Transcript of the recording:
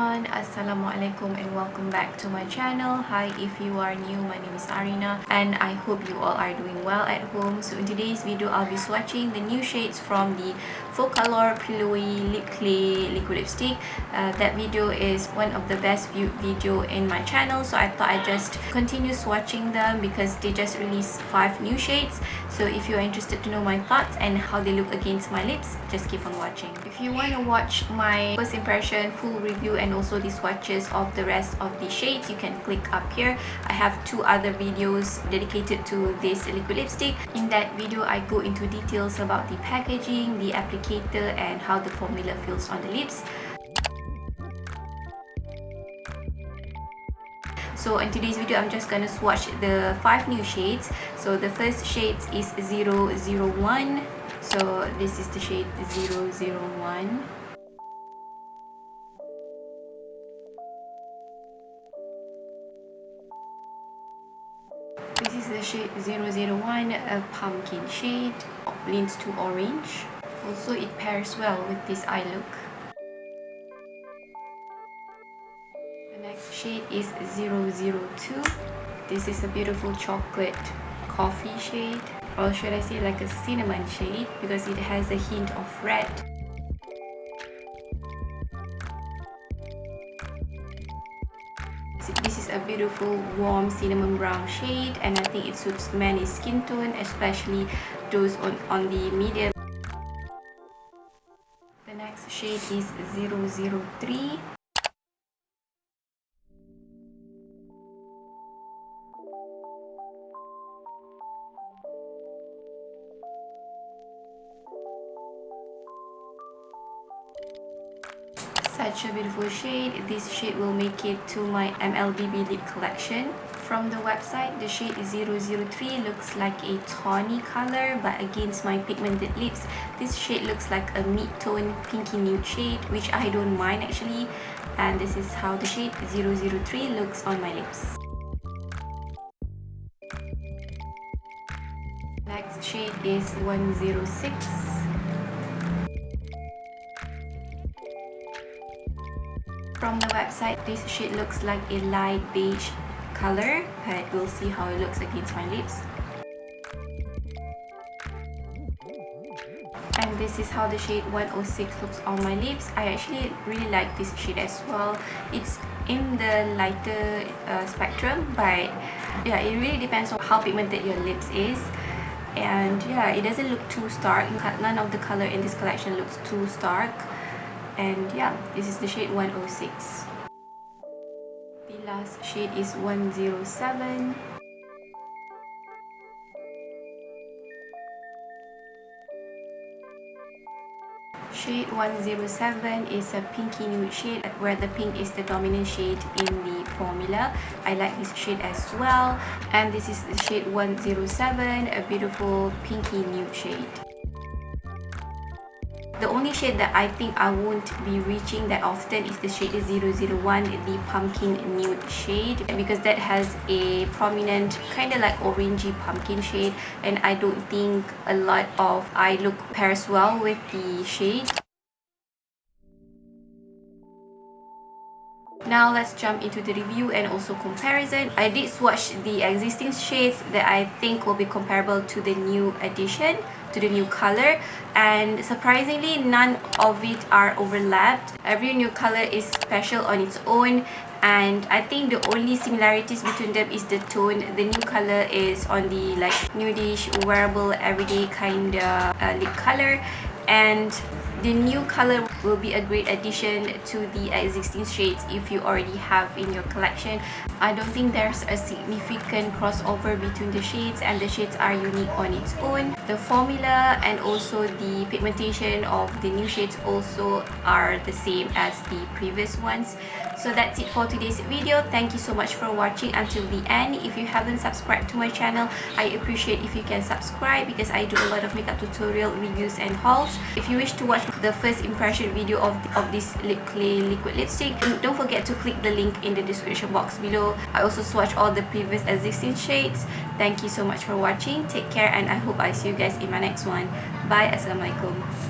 everyone, Assalamualaikum and welcome back to my channel. Hi, if you are new, my name is Arina and I hope you all are doing well at home. So in today's video, I'll be swatching the new shades from the FOCALLURE Pilowy Lip Clay Liquid Lipstick. That video is one of the best viewed video in my channel, so I thought I'd just continue swatching them because they just released 5 new shades. So if you're interested to know my thoughts and how they look against my lips, just keep on watching. If you want to watch my first impression, full review and also the swatches of the rest of the shades, you can click up here. I have 2 other videos dedicated to this liquid lipstick. In that video, I go into details about the packaging, the applicator and how the formula feels on the lips. So in today's video, I'm just gonna swatch the 5 new shades. So the first shade is 001. So this is the shade 001. This is the shade 001, a pumpkin shade, leans to orange. Also, it pairs well with this eye look. The next shade is 002. This is a beautiful chocolate coffee shade, or should I say like a cinnamon shade, because it has a hint of red. This is a beautiful warm cinnamon brown shade and I think it suits many skin tone, especially those on the medium. The next shade is 003. Such a beautiful shade. This shade will make it to my MLBB lip collection. From the website, the shade 003 looks like a tawny color, but against my pigmented lips, this shade looks like a mid-tone pinky nude shade, which I don't mind actually. And this is how the shade 003 looks on my lips. Next shade is 106. From the website, this shade looks like a light beige color, but we'll see how it looks against my lips. And this is how the shade 106 looks on my lips. I actually really like this shade as well. It's in the lighter spectrum, but yeah, it really depends on how pigmented your lips is. And yeah, it doesn't look too stark. None of the color in this collection looks too stark. And yeah, this is the shade 106. The last shade is 107. Shade 107 is a pinky nude shade where the pink is the dominant shade in the formula. I like this shade as well. And this is the shade 107, a beautiful pinky nude shade. The only shade that I think I won't be reaching that often is the shade 001, the pumpkin nude shade, because that has a prominent kind of like orangey pumpkin shade and I don't think a lot of eye look pairs well with the shade. Now let's jump into the review and also comparison. I did swatch the existing shades that I think will be comparable to the new addition, to the new color, and surprisingly none of it are overlapped. Every new color is special on its own, and I think the only similarities between them is the tone. The new color is on the like nudish, wearable, everyday kind of lip color, and the new color will be a great addition to the existing shades if you already have in your collection. I don't think there's a significant crossover between the shades, and the shades are unique on its own. The formula and also the pigmentation of the new shades also are the same as the previous ones. So that's it for today's video. Thank you so much for watching until the end. If you haven't subscribed to my channel, I appreciate if you can subscribe because I do a lot of makeup tutorial reviews and hauls. If you wish to watch the first impression video of this lip clay liquid lipstick, don't forget to click the link in the description box below. I also swatch all the previous existing shades. Thank you so much for watching. Take care and I hope I see you guys in my next one. Bye. Assalamualaikum.